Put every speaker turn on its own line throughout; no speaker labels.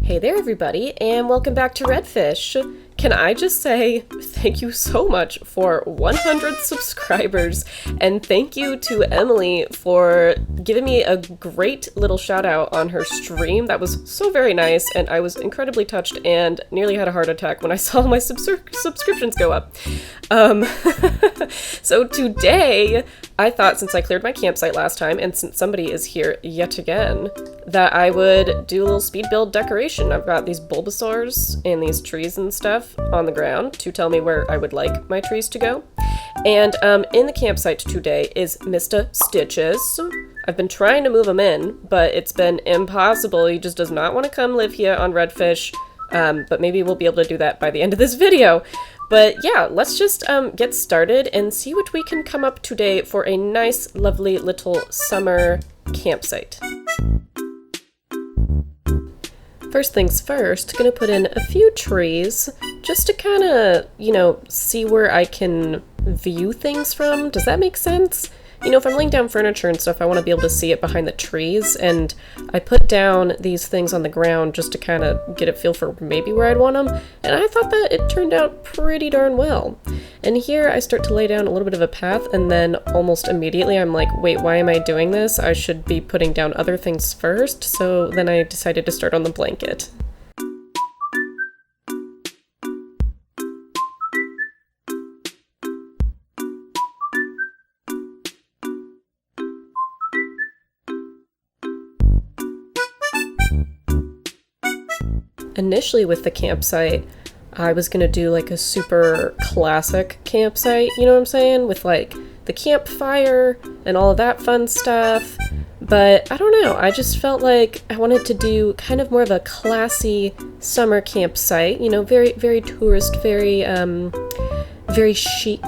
Hey there, everybody, and welcome back to Redfish. Can I just say thank you so much for 100 subscribers, and thank you to Emily for giving me a great little shout out on her stream. That was so very nice, and I was incredibly touched and nearly had a heart attack when I saw my subscriptions go up. So today, I thought since I cleared my campsite last time, and since somebody is here yet again, that I would do a little speed build decoration. I've got these Bulbasaurs and these trees and stuff on the ground to tell me where I would like my trees to go. And in the campsite today is Mr. Stitches. I've been trying to move him in, but it's been impossible. He just does not want to come live here on Redfish, but maybe we'll be able to do that by the end of this video. But yeah, let's just get started and see what we can come up today for a nice, lovely little summer campsite. First things first, gonna put in a few trees just to kind of, see where I can view things from. Does that make sense? If I'm laying down furniture and stuff, I want to be able to see it behind the trees, and I put down these things on the ground just to kind of get a feel for maybe where I'd want them, and I thought that it turned out pretty darn well. And here I start to lay down a little bit of a path, and then almost immediately I'm like, wait, why am I doing this? I should be putting down other things first, so then I decided to start on the blanket. Initially with the campsite, I was gonna do like a super classic campsite, you know what I'm saying? With like the campfire and all of that fun stuff. But I don't know, I just felt like I wanted to do kind of more of a classy summer campsite, very, very tourist, very chic.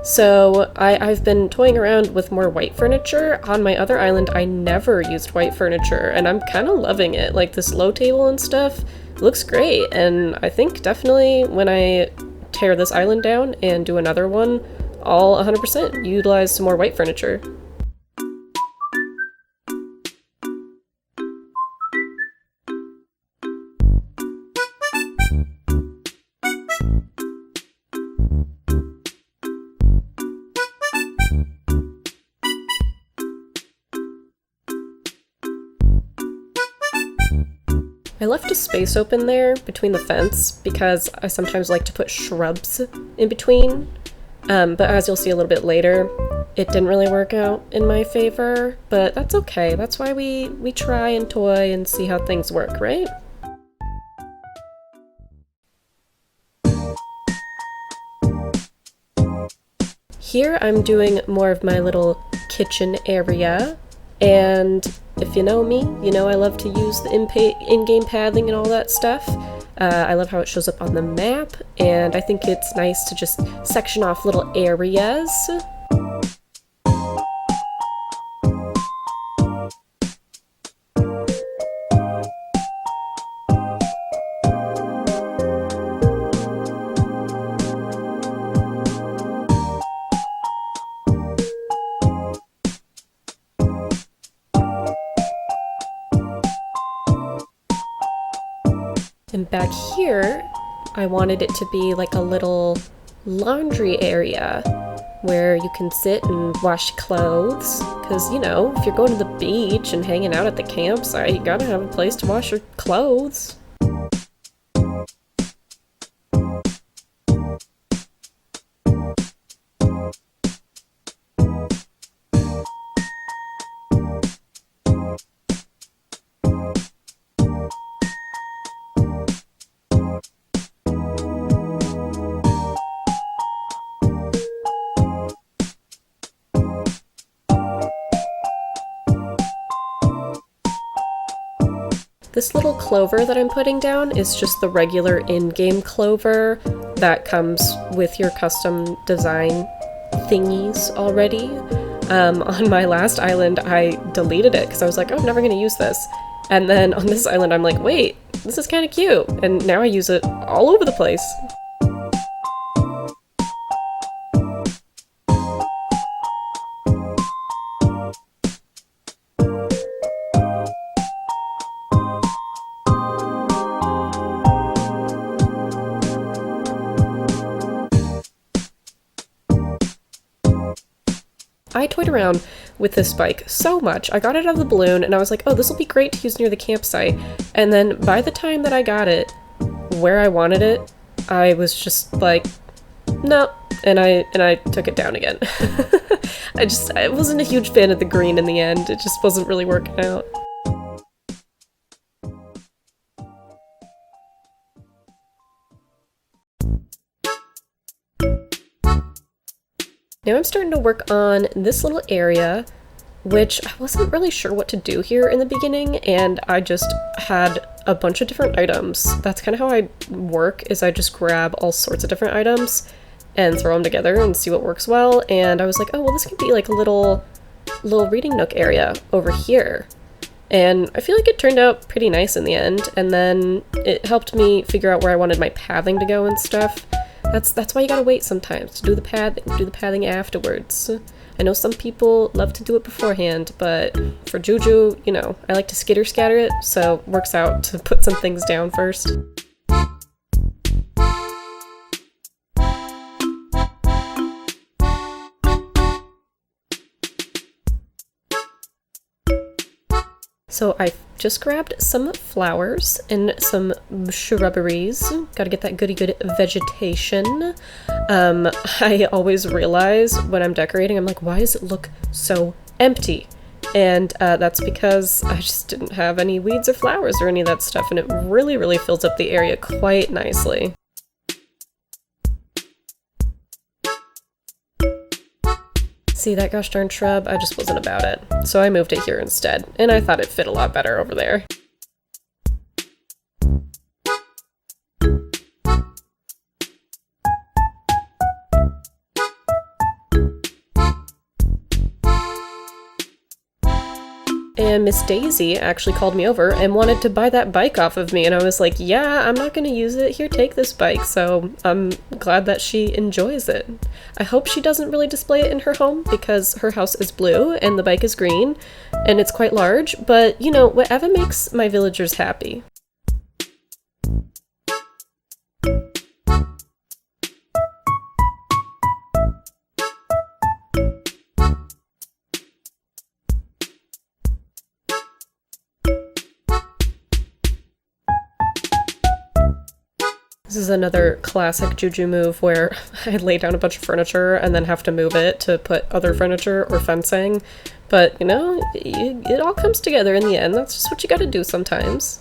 So I've been toying around with more white furniture. On my other island, I never used white furniture, and I'm kind of loving it. Like this low table and stuff looks great, and I think definitely when I tear this island down and do another one, I'll 100% utilize some more white furniture. I left a space open there between the fence because I sometimes like to put shrubs in between, but as you'll see a little bit later, it didn't really work out in my favor, but that's okay. That's why we try and toy and see how things work, right? Here I'm doing more of my little kitchen area, and if you know me, you know I love to use the in-game pathing and all that stuff. I love how it shows up on the map, and I think it's nice to just section off little areas. And back here, I wanted it to be like a little laundry area where you can sit and wash clothes. Because, if you're going to the beach and hanging out at the campsite, you gotta have a place to wash your clothes. This little clover that I'm putting down is just the regular in-game clover that comes with your custom design thingies already. On my last island, I deleted it because I was like, oh, I'm never going to use this. And then on this island, I'm like, wait, this is kind of cute. And now I use it all over the place. I toyed around with this bike so much. I got it out of the balloon and I was like, oh, this will be great to use near the campsite. And then by the time that I got it where I wanted it, I was just like, no, and I took it down again. I wasn't a huge fan of the green in the end. It just wasn't really working out. Now I'm starting to work on this little area, which I wasn't really sure what to do here in the beginning, and I just had a bunch of different items. That's kind of how I work, is I just grab all sorts of different items and throw them together and see what works well, and I was like, oh, well, this could be like a little reading nook area over here. And I feel like it turned out pretty nice in the end, and then it helped me figure out where I wanted my pathing to go and stuff. That's why you gotta wait sometimes to do the pathing afterwards. I know some people love to do it beforehand, but for Juju, you know, I like to skitter scatter it, so it works out to put some things down first. So I just grabbed some flowers and some shrubberies. Gotta get that goody good vegetation. I always realize when I'm decorating, I'm like, why does it look so empty? And that's because I just didn't have any weeds or flowers or any of that stuff, and it really, really fills up the area quite nicely. See that gosh darn shrub? I just wasn't about it. So I moved it here instead, and I thought it fit a lot better over there. And Miss Daisy actually called me over and wanted to buy that bike off of me, and I was like, yeah, I'm not gonna use it. Here, take this bike. So I'm glad that she enjoys it. I hope she doesn't really display it in her home because her house is blue and the bike is green and it's quite large, but you know, whatever makes my villagers happy. This is another classic Juju move where I lay down a bunch of furniture and then have to move it to put other furniture or fencing. But, you know, it all comes together in the end. That's just what you gotta do sometimes.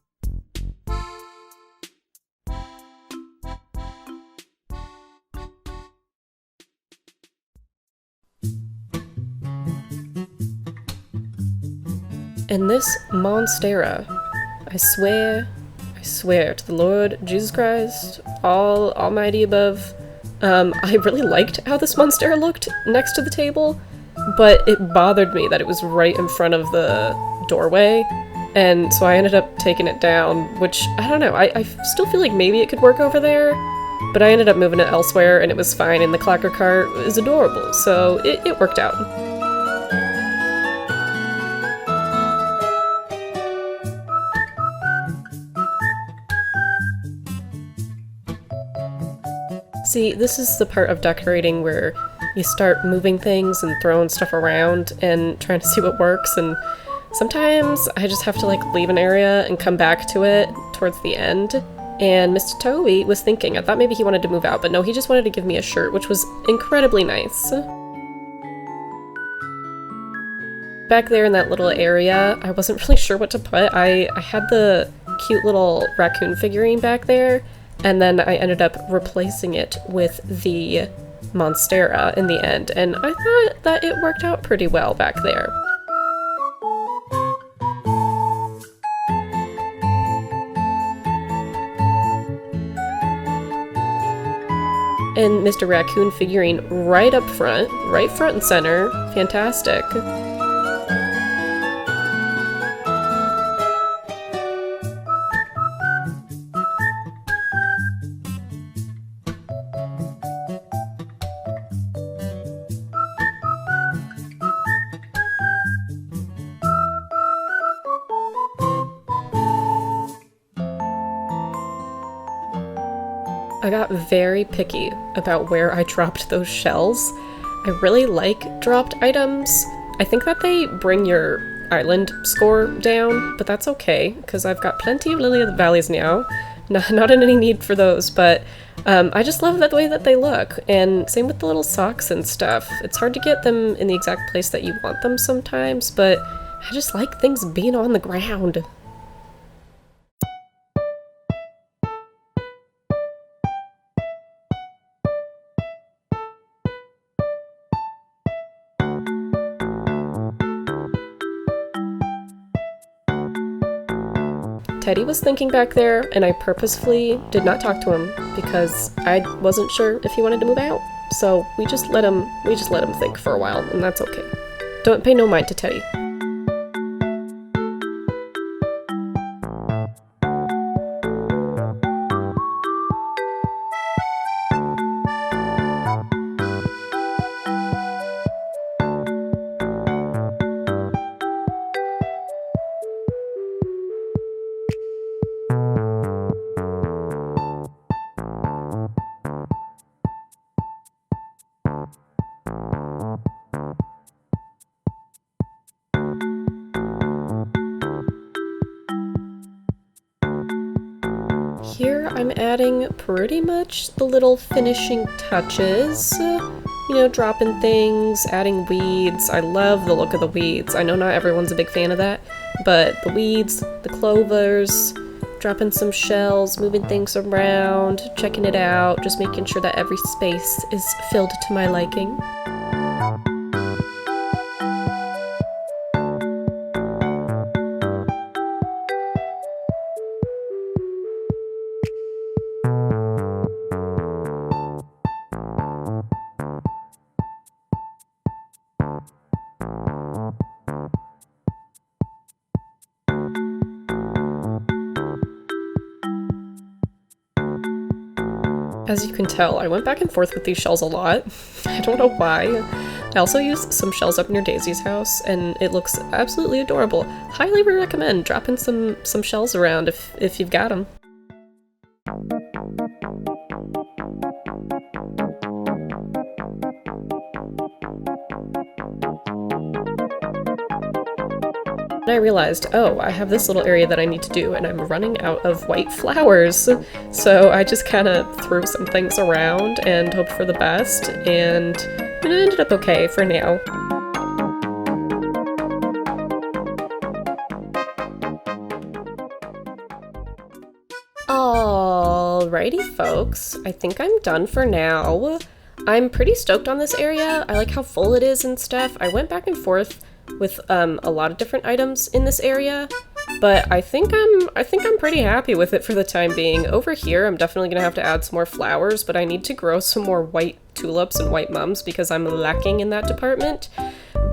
And this monstera, I swear to the Lord Jesus Christ, all almighty above, I really liked how this monstera looked next to the table, but it bothered me that it was right in front of the doorway, and so I ended up taking it down, which, I don't know, I still feel like maybe it could work over there, but I ended up moving it elsewhere, and it was fine, and the clacker cart is adorable, so it worked out. See, this is the part of decorating where you start moving things and throwing stuff around and trying to see what works, and sometimes I just have to like leave an area and come back to it towards the end. And Mr. Towie was thinking, I thought maybe he wanted to move out, but no, he just wanted to give me a shirt, which was incredibly nice. Back there in that little area, I wasn't really sure what to put. I had the cute little raccoon figurine back there, and then I ended up replacing it with the monstera in the end, and I thought that it worked out pretty well back there. And Mr. Raccoon figurine right up front, right front and center, fantastic. I got very picky about where I dropped those shells. I really like dropped items. I think that they bring your island score down, but that's okay, because I've got plenty of Lily of the Valleys now. Not in any need for those, but I just love the way that they look, and same with the little socks and stuff. It's hard to get them in the exact place that you want them sometimes, but I just like things being on the ground. Teddy was thinking back there, and I purposefully did not talk to him because I wasn't sure if he wanted to move out. So we just let him think for a while, and that's okay. Don't pay no mind to Teddy. Here I'm adding pretty much the little finishing touches, dropping things, adding weeds. I love the look of the weeds. I know not everyone's a big fan of that, but the weeds, the clovers, dropping some shells, moving things around, checking it out, just making sure that every space is filled to my liking. As you can tell, I went back and forth with these shells a lot. I don't know why. I also used some shells up near Daisy's house, and it looks absolutely adorable. Highly recommend dropping some shells around if you've got them. And I realized, oh, I have this little area that I need to do, and I'm running out of white flowers. So I just kind of threw some things around and hoped for the best, and it ended up okay for now. Alrighty, folks. I think I'm done for now. I'm pretty stoked on this area. I like how full it is and stuff. I went back and forth with a lot of different items in this area, but I think I'm pretty happy with it for the time being. Over here, I'm definitely gonna have to add some more flowers, but I need to grow some more white tulips and white mums because I'm lacking in that department.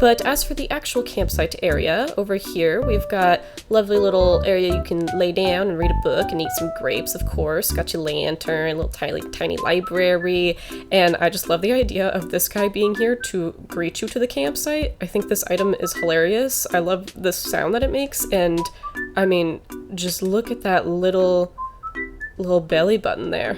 But as for the actual campsite area, over here we've got lovely little area you can lay down and read a book and eat some grapes, of course. Got your lantern, little tiny library, and I just love the idea of this guy being here to greet you to the campsite. I think this item is hilarious. I love the sound that it makes, and I mean, just look at that little belly button there.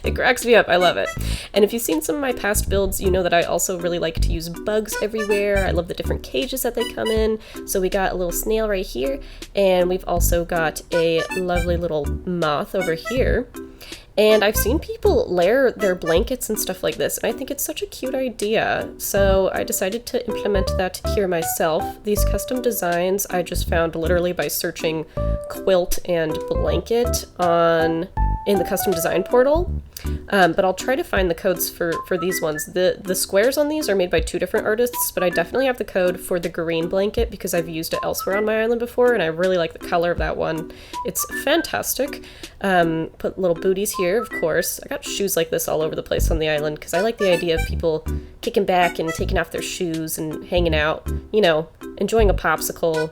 It cracks me up. I love it. And if you've seen some of my past builds, you know that I also really like to use bugs everywhere. I love the different cages that they come in. So we got a little snail right here, and we've also got a lovely little moth over here. And I've seen people layer their blankets and stuff like this, and I think it's such a cute idea. So I decided to implement that here myself. These custom designs I just found literally by searching quilt and blanket in the custom design portal. But I'll try to find the codes for these ones. The squares on these are made by two different artists, but I definitely have the code for the green blanket because I've used it elsewhere on my island before, and I really like the color of that one. It's fantastic. Put little booties here, of course. I got shoes like this all over the place on the island because I like the idea of people kicking back and taking off their shoes and hanging out, enjoying a popsicle,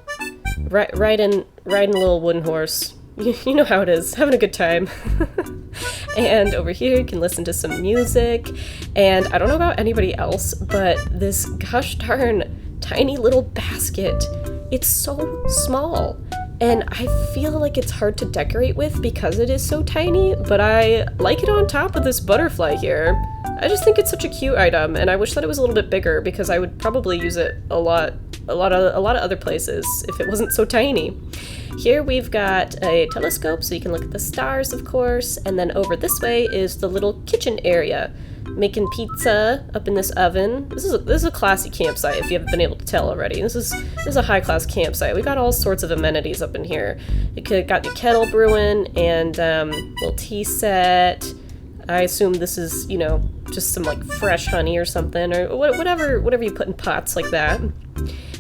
riding a little wooden horse. You know how it is, having a good time. And over here you can listen to some music, and I don't know about anybody else, but this gosh darn tiny little basket, it's so small, and I feel like it's hard to decorate with because it is so tiny, but I like it on top of this butterfly here. I just think it's such a cute item, and I wish that it was a little bit bigger because I would probably use it a lot of other places if it wasn't so tiny. Here we've got a telescope so you can look at the stars, of course, and then over this way is the little kitchen area. Making pizza up in this oven. This is a classy campsite if you haven't been able to tell already. This is a high-class campsite. We got all sorts of amenities up in here. You got the kettle brewing and little tea set. I assume this is, you know, just some like fresh honey or something, or whatever you put in pots like that.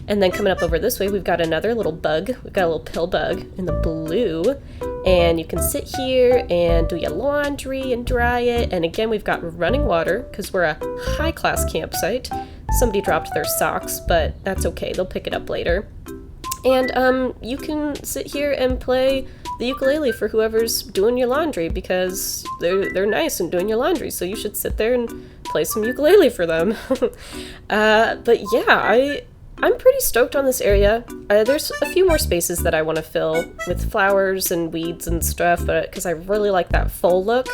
And then coming up over this way, we've got another little bug. We've got a little pill bug in the blue. And you can sit here and do your laundry and dry it. And again, we've got running water because we're a high-class campsite. Somebody dropped their socks, but that's okay. They'll pick it up later. And you can sit here and play the ukulele for whoever's doing your laundry because they're nice and doing your laundry. So you should sit there and play some ukulele for them. But yeah, I'm pretty stoked on this area. There's a few more spaces that I want to fill with flowers and weeds and stuff, but because I really like that full look.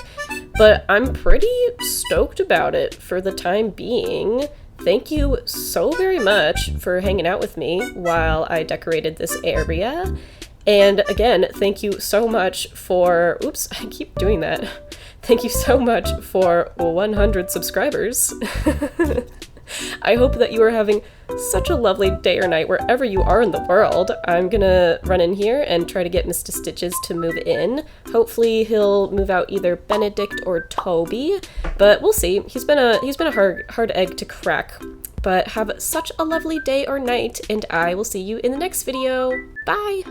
But I'm pretty stoked about it for the time being. Thank you so very much for hanging out with me while I decorated this area. And again, thank you so much for... Oops, I keep doing that. Thank you so much for 100 subscribers. I hope that you are having such a lovely day or night wherever you are in the world. I'm gonna run in here and try to get Mr. Stitches to move in. Hopefully he'll move out either Benedict or Toby, but we'll see. He's been a hard egg to crack. But have such a lovely day or night, and I will see you in the next video. Bye!